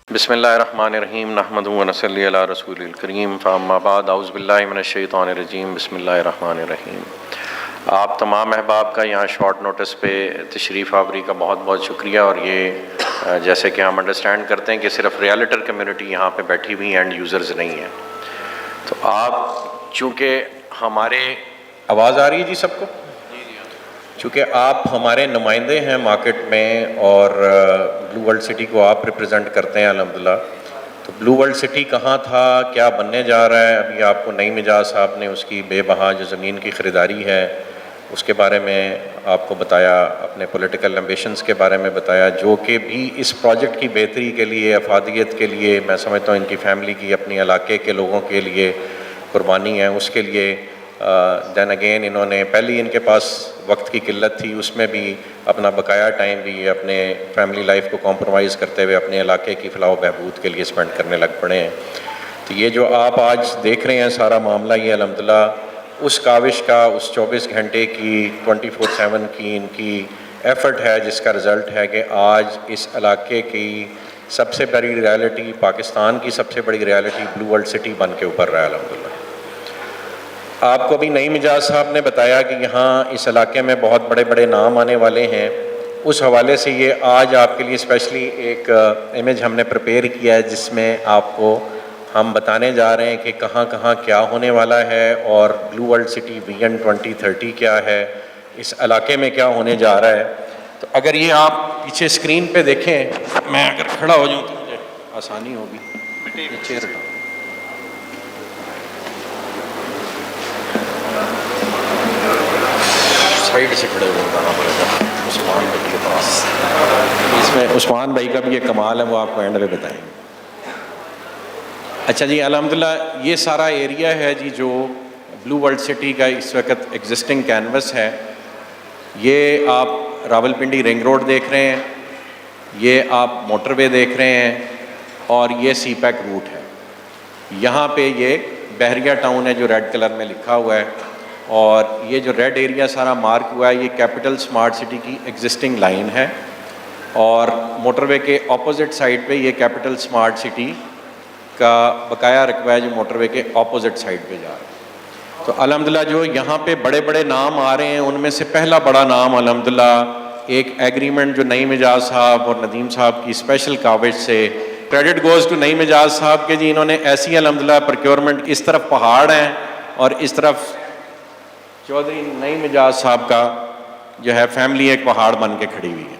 بسم اللہ الرحمن الرحیم نحمدہ و نصلی علی رسول الکریم فاما بعد اعوذ باللہ من الشیطان الرجیم بسم اللہ الرحمن الرحیم۔ آپ تمام احباب کا یہاں شارٹ نوٹس پہ تشریف آوری کا بہت بہت شکریہ، اور یہ جیسے کہ ہم انڈرسٹینڈ کرتے ہیں کہ صرف ریالٹر کمیونٹی یہاں پہ بیٹھی ہوئی اینڈ یوزرز نہیں ہیں، تو آپ چونکہ ہمارے آواز آ رہی ہے جی سب کو؟ چونکہ آپ ہمارے نمائندے ہیں مارکیٹ میں اور بلو ورلڈ سٹی کو آپ ریپرزینٹ کرتے ہیں الحمدللہ، تو بلو ورلڈ سٹی کہاں تھا، کیا بننے جا رہا ہے، ابھی آپ کو نعیم اعجاز صاحب نے اس کی بے بہا جو زمین کی خریداری ہے اس کے بارے میں آپ کو بتایا، اپنے پولیٹیکل ایمبیشنز کے بارے میں بتایا، جو کہ بھی اس پروجیکٹ کی بہتری کے لیے، افادیت کے لیے، میں سمجھتا ہوں ان کی فیملی کی، اپنی علاقے کے لوگوں کے لیے قربانی ہے، اس کے لیے دین اگین انہوں نے پہلی ان کے پاس وقت کی قلت تھی، اس میں بھی اپنا بقایا ٹائم بھی اپنے فیملی لائف کو کمپرومائز کرتے ہوئے اپنے علاقے کی فلاح و بہبود کے لیے اسپینڈ کرنے لگ پڑے ہیں۔ تو یہ جو آپ آج دیکھ رہے ہیں سارا معاملہ، یہ الحمدللہ اس کاوش کا، اس 24 گھنٹے کی 24/7 کی ان کی ایفرٹ ہے، جس کا رزلٹ ہے کہ آج اس علاقے کی سب سے بڑی ریالٹی، پاکستان کی سب سے بڑی ریالٹی بلو ورلڈ سٹی بن کے ابھر رہا ہے الحمدللہ۔ آپ کو بھی نعیم اعجاز صاحب نے بتایا کہ یہاں اس علاقے میں بہت بڑے بڑے نام آنے والے ہیں، اس حوالے سے یہ آج آپ کے لیے اسپیشلی ایک امیج ہم نے پریپیئر کیا ہے، جس میں آپ کو ہم بتانے جا رہے ہیں کہ کہاں کہاں کیا ہونے والا ہے، اور بلو ورلڈ سٹی ویژن 2030 کیا ہے، اس علاقے میں کیا ہونے جا رہا ہے۔ تو اگر یہ آپ پیچھے اسکرین پہ دیکھیں، میں اگر کھڑا ہو جاؤں تو مجھے آسانی ہوگی، چیئر سائڈ سے کھڑے ہوئے جانا پڑے گا عثمان بھائی کے پاس، اس میں عثمان بھائی کا بھی یہ کمال ہے، وہ آپ کو اینڈ میں بتائیں گے۔ اچھا جی، الحمدللہ یہ سارا ایریا ہے جی جو بلو ورلڈ سٹی کا اس وقت ایگزسٹنگ کینوس ہے۔ یہ آپ راول پنڈی رنگ روڈ دیکھ رہے ہیں، یہ آپ موٹر وے دیکھ رہے ہیں، اور یہ سی پیک روٹ ہے۔ یہاں پہ یہ بحریہ ٹاؤن ہے جو ریڈ کلر میں لکھا ہوا ہے، اور یہ جو ریڈ ایریا سارا مارک ہوا ہے، یہ کیپٹل سمارٹ سٹی کی ایگزسٹنگ لائن ہے، اور موٹر وے کے اپوزٹ سائڈ پہ یہ کیپٹل سمارٹ سٹی کا بقایا رقبہ ہے جو موٹر وے کے اپوزٹ سائڈ پہ جا رہا ہے۔ تو الحمدللہ جو یہاں پہ بڑے بڑے نام آ رہے ہیں، ان میں سے پہلا بڑا نام الحمدللہ ایک ایگریمنٹ جو نعیم اعجاز صاحب اور ندیم صاحب کی اسپیشل کاوش سے، کریڈٹ گوز ٹو نعیم اعجاز صاحب کے جی، انہوں نے ایسی الحمدللہ پروکیورمنٹ، اس طرف پہاڑ ہیں اور اس طرف چودھری نعیم اعجاز صاحب کا جو ہے فیملی ایک پہاڑ بن کے کھڑی ہوئی ہے۔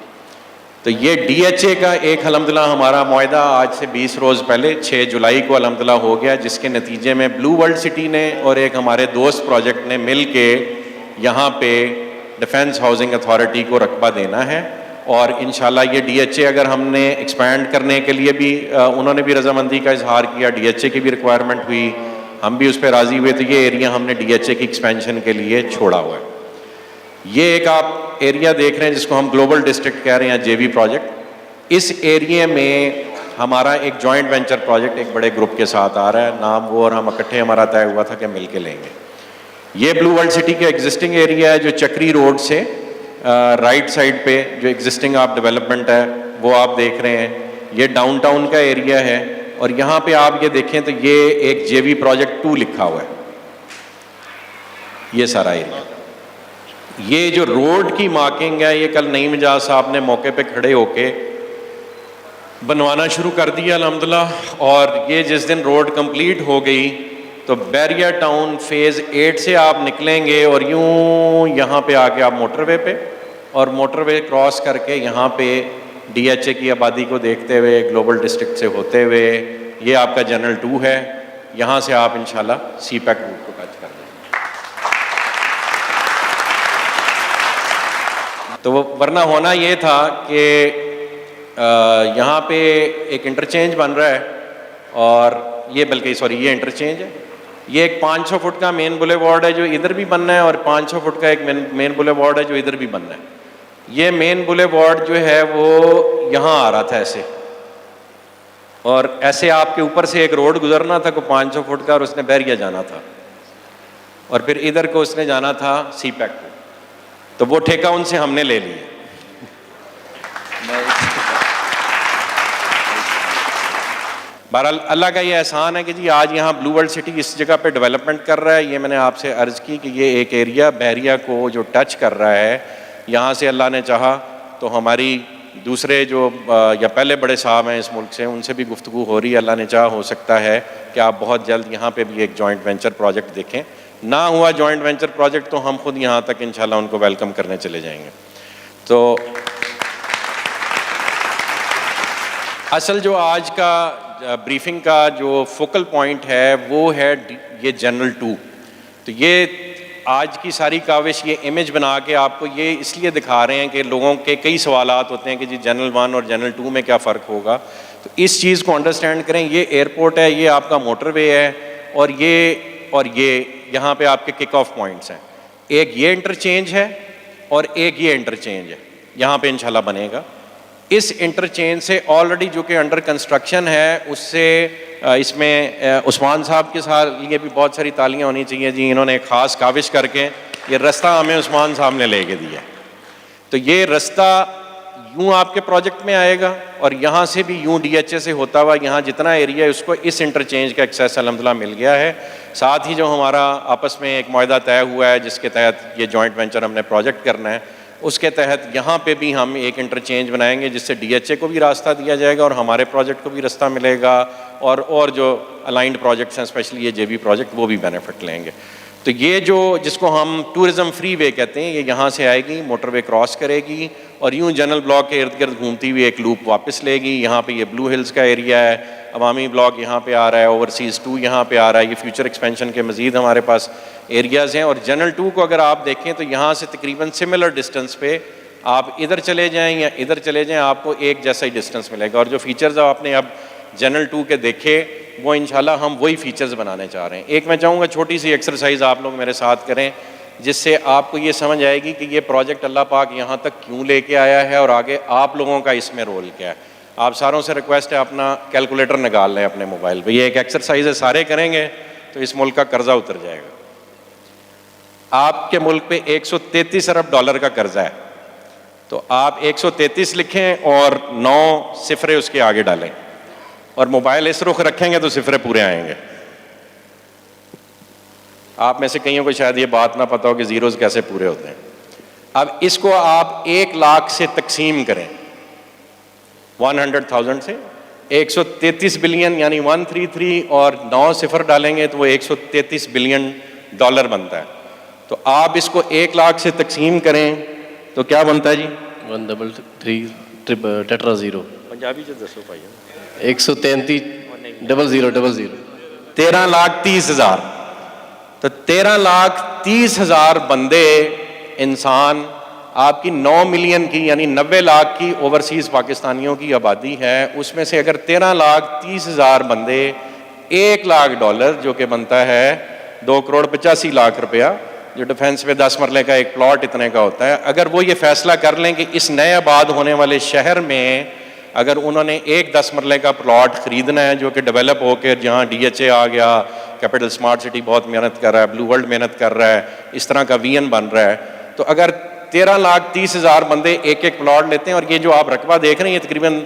تو یہ ڈی ایچ اے کا ایک الحمدللہ ہمارا معاہدہ آج سے 20 روز پہلے 6 جولائی کو الحمدللہ ہو گیا، جس کے نتیجے میں بلو ورلڈ سٹی نے اور ایک ہمارے دوست پروجیکٹ نے مل کے یہاں پہ ڈیفنس ہاؤسنگ اتھارٹی کو رقبہ دینا ہے، اور انشاءاللہ یہ ڈی ایچ اے اگر ہم نے ایکسپینڈ کرنے کے لیے بھی انہوں نے بھی رضامندی کا اظہار کیا، ڈی ایچ اے کی بھی ریکوائرمنٹ ہوئی، ہم بھی اس پہ راضی ہوئے، تو یہ ایریا ہم نے ڈی ایچ اے کی ایکسپینشن کے لیے چھوڑا ہوا ہے۔ یہ ایک آپ ایریا دیکھ رہے ہیں جس کو ہم گلوبل ڈسٹرکٹ کہہ رہے ہیں، جے وی پروجیکٹ۔ اس ایریے میں ہمارا ایک جوائنٹ وینچر پروجیکٹ ایک بڑے گروپ کے ساتھ آ رہا ہے، نام وہ اور ہم اکٹھے ہمارا طے ہوا تھا کہ مل کے لیں گے۔ یہ بلو ورلڈ سٹی کے ایگزسٹنگ ایریا ہے جو چکری روڈ سے رائٹ سائڈ پہ جو ایگزسٹنگ آپ ڈیولپمنٹ ہے وہ آپ دیکھ رہے ہیں۔ یہ ڈاؤن ٹاؤن کا ایریا ہے، اور یہاں پہ آپ یہ دیکھیں تو یہ ایک جے وی پروجیکٹ 2 لکھا ہوا ہے، یہ سارا ایریا۔ یہ جو روڈ کی مارکنگ ہے، یہ کل نعیم اعجاز صاحب نے موقع پہ کھڑے ہو کے بنوانا شروع کر دیا الحمدللہ، اور یہ جس دن روڈ کمپلیٹ ہو گئی تو بحریہ ٹاؤن فیز 8 سے آپ نکلیں گے اور یوں یہاں پہ آ کے آپ موٹر وے پہ، اور موٹر وے کراس کر کے یہاں پہ ڈی ایچ اے کی آبادی کو دیکھتے ہوئے گلوبل ڈسٹرکٹ سے ہوتے ہوئے یہ آپ کا جنرل 2 ہے، یہاں سے آپ انشاءاللہ سی پیک روٹ کو ٹچ کر دیں گے۔ تو ورنہ ہونا یہ تھا کہ یہاں پہ ایک انٹرچینج بن رہا ہے، اور یہ بلکہ یہ انٹرچینج ہے، یہ ایک 500 فٹ کا مین بولے وارڈ ہے جو ادھر بھی بننا ہے، اور 500 فٹ کا ایک مین بولے وارڈ ہے جو ادھر بھی بننا ہے۔ یہ مین بولے وارڈ جو ہے وہ یہاں آ رہا تھا ایسے، اور ایسے آپ کے اوپر سے ایک روڈ گزرنا تھا کو 500 فٹ کا، اور اس نے بحریہ جانا تھا، اور پھر ادھر کو اس نے جانا تھا سی پیک کو، تو وہ ٹھیکہ ان سے ہم نے لے لیا۔ بہرحال اللہ کا یہ احسان ہے کہ جی آج یہاں بلو ورلڈ سٹی اس جگہ پہ ڈیولپمنٹ کر رہا ہے. یہ میں نے آپ سے عرض کی کہ یہ ایک ایریا بحریہ کو جو ٹچ کر رہا ہے, یہاں سے اللہ نے چاہا تو ہماری دوسرے جو یا پہلے بڑے صاحب ہیں اس ملک سے, ان سے بھی گفتگو ہو رہی ہے. اللہ نے چاہا ہو سکتا ہے کہ آپ بہت جلد یہاں پہ بھی ایک جوائنٹ وینچر پروجیکٹ دیکھیں. نہ ہوا جوائنٹ وینچر پروجیکٹ تو ہم خود یہاں تک انشاءاللہ ان کو ویلکم کرنے چلے جائیں گے. تو اصل جو آج کا بریفنگ کا جو فوکل پوائنٹ ہے وہ ہے یہ جنرل 2. تو یہ آج کی ساری کاوش یہ امیج بنا کے آپ کو یہ اس لیے دکھا رہے ہیں کہ لوگوں کے کئی سوالات ہوتے ہیں کہ جی جنرل 1 اور جنرل 2 میں کیا فرق ہوگا. تو اس چیز کو انڈرسٹینڈ کریں. یہ ایئرپورٹ ہے, یہ آپ کا موٹر وے ہے, اور یہ یہاں پہ آپ کے کک آف پوائنٹس ہیں. ایک یہ انٹرچینج ہے اور ایک یہ انٹرچینج ہے یہاں پہ انشاءاللہ بنے گا. اس انٹرچینج سے آلریڈی جو کہ انڈر کنسٹرکشن ہے اس سے اس میں عثمان صاحب کے ساتھ لیے بھی بہت ساری تالیاں ہونی چاہیے جی. انہوں نے ایک خاص کاوش کر کے یہ رستہ ہمیں عثمان صاحب نے لے کے دیا. تو یہ رستہ یوں آپ کے پروجیکٹ میں آئے گا اور یہاں سے بھی یوں ڈی ایچ اے سے ہوتا ہوا یہاں جتنا ایریا ہے اس کو اس انٹرچینج کا ایکسیس الحمدللہ مل گیا ہے. ساتھ ہی جو ہمارا آپس میں ایک معاہدہ طے ہوا ہے جس کے تحت یہ جوائنٹ وینچر ہم نے پروجیکٹ کرنا ہے, اس کے تحت یہاں پہ بھی ہم ایک انٹرچینج بنائیں گے جس سے ڈی ایچ اے کو بھی راستہ دیا جائے گا اور ہمارے پروجیکٹ کو بھی راستہ ملے گا, اور جو الائنڈ پروجیکٹس ہیں اسپیشلی یہ جے بی پروجیکٹ وہ بھی بینیفٹ لیں گے. تو یہ جو جس کو ہم ٹورزم فری وے کہتے ہیں یہ یہاں سے آئے گی, موٹر وے کراس کرے گی اور یوں جنرل بلاک کے ارد گرد گھومتی ہوئی ایک لوپ واپس لے گی. یہاں پہ یہ بلو ہلز کا ایریا ہے, عوامی بلاک یہاں پہ آ رہا ہے, اوورسیز 2 یہاں پہ آ رہا ہے. یہ فیوچر ایکسپینشن کے مزید ہمارے پاس ایریاز ہیں. اور جنرل 2 کو اگر آپ دیکھیں تو یہاں سے تقریباً سملر ڈسٹینس پہ آپ ادھر چلے جائیں یا ادھر چلے جائیں آپ کو ایک جیسا ہی ڈسٹینس ملے گا. اور جو فیچرز آپ نے اب جنرل 2 کے دیکھے وہ انشاءاللہ ہم وہی فیچرز بنانے چاہ رہے ہیں. ایک میں چاہوں گا چھوٹی سی ایکسرسائز آپ لوگ میرے ساتھ کریں جس سے آپ کو یہ سمجھ آئے گی کہ یہ پروجیکٹ اللہ پاک یہاں تک کیوں لے کے آیا ہے اور آگے آپ لوگوں کا اس میں رول کیا ہے. آپ ساروں سے ریکویسٹ ہے اپنا کیلکولیٹر نکال لیں اپنے موبائل پہ. یہ ایک ایکسرسائز ہے, سارے کریں گے تو اس ملک کا قرضہ اتر جائے گا. آپ کے ملک پہ $133 ارب کا قرضہ ہے, تو آپ 133 لکھیں اور 9 صفرے اس کے آگے ڈالیں اور موبائل اس رخ رکھیں گے تو صفرے پورے آئیں گے. آپ میں سے کئیوں کو شاید یہ بات نہ پتہ ہو کہ زیروز کیسے پورے ہوتے ہیں. اب اس کو آپ 1 لاکھ سے تقسیم کریں, 100,000 سے 133 بلین یعنی 133 اور 9 صفر ڈالیں گے تو وہ $133 بلین بنتا ہے. تو آپ اس کو 1 لاکھ سے تقسیم کریں تو کیا بنتا ہے جی؟ 133 ٹیٹرا زیرو پنجابی جو دسو بھائی 133 13,30,000. تو 13,30,000 بندے انسان آپ کی 9 ملین کی یعنی 90 لاکھ کی اوورسیز پاکستانیوں کی آبادی ہے. اس میں سے اگر 13,30,000 بندے $1,00,000 جو کہ بنتا ہے 2,85,00,000 روپیہ, جو ڈیفنس پہ 10 مرلے کا ایک پلاٹ اتنے کا ہوتا ہے, اگر وہ یہ فیصلہ کر لیں کہ اس نئے آباد ہونے والے شہر میں اگر انہوں نے ایک 10 مرلے کا پلاٹ خریدنا ہے جو کہ ڈیولپ ہو کے جہاں ڈی ایچ اے آ گیا, کیپٹل اسمارٹ سٹی بہت محنت کر رہا ہے, بلو ورلڈ محنت کر رہا ہے, اس طرح کا وی این بن رہا ہے, تو اگر 13,30,000 بندے ایک پلاٹ لیتے ہیں اور یہ جو آپ رقبہ دیکھ رہے ہیں یہ تقریباً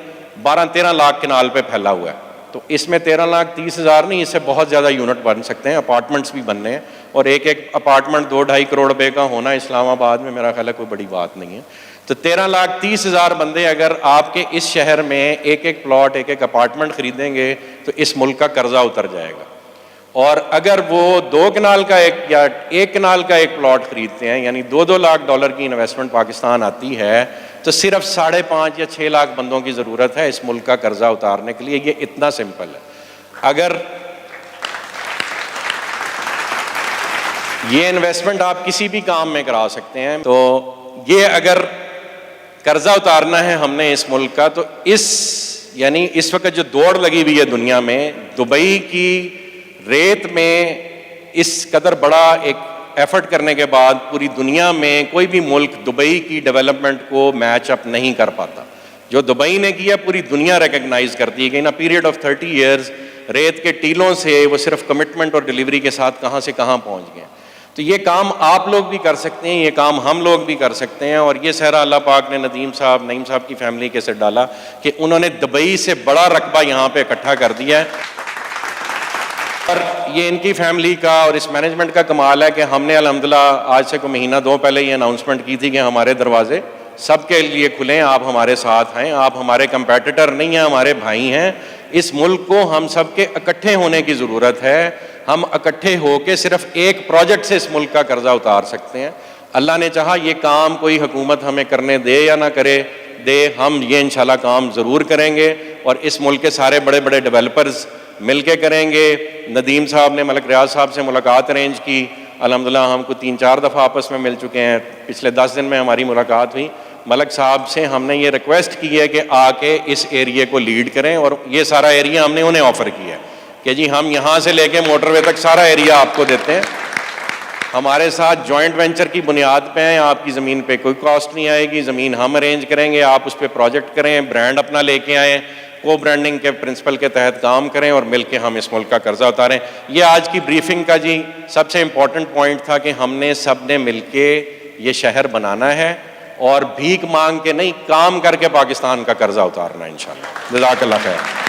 12-13 لاکھ کنال پہ پھیلا ہوا ہے. تو اس میں 13,30,000 نہیں, اس سے بہت زیادہ یونٹ بن سکتے ہیں, اپارٹمنٹس بھی بننے ہیں. اور ایک اپارٹمنٹ 2-2.5 کروڑ روپے کا ہونا اسلام آباد میں میرا خیال ہے کوئی بڑی بات نہیں ہے. تو 13,30,000 بندے اگر آپ کے اس شہر میں ایک پلاٹ ایک اپارٹمنٹ خریدیں گے تو اس ملک کا قرضہ اتر جائے گا. اور اگر وہ 2 کنال کا یا 1 کنال کا ایک پلاٹ خریدتے ہیں یعنی $2 لاکھ کی انویسٹمنٹ پاکستان آتی ہے تو صرف 5.5 یا 6 لاکھ بندوں کی ضرورت ہے اس ملک کا قرضہ اتارنے کے لیے. یہ اتنا سمپل ہے. اگر یہ انویسٹمنٹ آپ کسی بھی کام میں کرا سکتے ہیں, تو یہ اگر قرضہ اتارنا ہے ہم نے اس ملک کا, تو یعنی اس وقت جو دوڑ لگی ہوئی ہے دنیا میں, دبئی کی ریت میں اس قدر بڑا ایک ایفرٹ کرنے کے بعد پوری دنیا میں کوئی بھی ملک دبئی کی ڈیولپمنٹ کو میچ اپ نہیں کر پاتا. جو دبئی نے کیا پوری دنیا ریکگنائز کرتی ہے کہ ان پیریڈ آف 30 ایئرز ریت کے ٹیلوں سے وہ صرف کمٹمنٹ اور ڈیلیوری کے ساتھ کہاں سے کہاں پہنچ گئے. تو یہ کام آپ لوگ بھی کر سکتے ہیں، یہ کام ہم لوگ بھی کر سکتے ہیں، اور یہ صحرا اللہ پاک نے نعیم صاحب کی فیملی کے ساتھ ڈالا کہ انہوں نے دبئی سے بڑا رقبہ یہاں پہ اکٹھا کر دیا ہے. اور یہ ان کی فیملی کا اور اس مینجمنٹ کا کمال ہے کہ ہم نے الحمدللہ آج سے کوئی مہینہ دو پہلے یہ اناؤنسمنٹ کی تھی کہ ہمارے دروازے سب کے لیے کھلے ہیں، آپ ہمارے ساتھ ہیں، آپ ہمارے کمپیٹیٹر نہیں ہیں، ہمارے بھائی ہیں. اس ملک کو ہم سب کے اکٹھے ہونے کی ضرورت ہے. ہم اکٹھے ہو کے صرف ایک پروجیکٹ سے اس ملک کا قرضہ اتار سکتے ہیں. اللہ نے چاہا یہ کام کوئی حکومت ہمیں کرنے دے یا نہ کرے دے، ہم یہ انشاءاللہ کام ضرور کریں گے، اور اس ملک کے سارے بڑے بڑے ڈیولپرز مل کے کریں گے. ندیم صاحب نے ملک ریاض صاحب سے ملاقات ارینج کی، الحمدللہ ہم کو 3-4 دفعہ آپس میں مل چکے ہیں. پچھلے 10 دن میں ہماری ملاقات ہوئی. ملک صاحب سے ہم نے یہ ریکویسٹ کی ہے کہ آ کے اس ایریے کو لیڈ کریں، اور یہ سارا ایریا ہم نے انہیں آفر کیا ہے کہ جی ہم یہاں سے لے کے موٹر وے تک سارا ایریا آپ کو دیتے ہیں. ہمارے ساتھ جوائنٹ وینچر کی بنیاد پہ ہیں، آپ کی زمین پہ کوئی کاسٹ نہیں آئے گی، زمین ہم ارینج کریں گے، آپ اس پہ پروجیکٹ کریں، برانڈ اپنا لے کے آئیں، کو برانڈنگ کے پرنسپل کے تحت کام کریں، اور مل کے ہم اس ملک کا قرضہ اتاریں. یہ آج کی بریفنگ کا جی سب سے امپورٹنٹ پوائنٹ تھا کہ ہم نے سب نے مل کے یہ شہر بنانا ہے، اور بھیک مانگ کے نہیں، کام کر کے پاکستان کا قرضہ اتارنا ہے انشاءاللہ. جزاک اللہ خیر.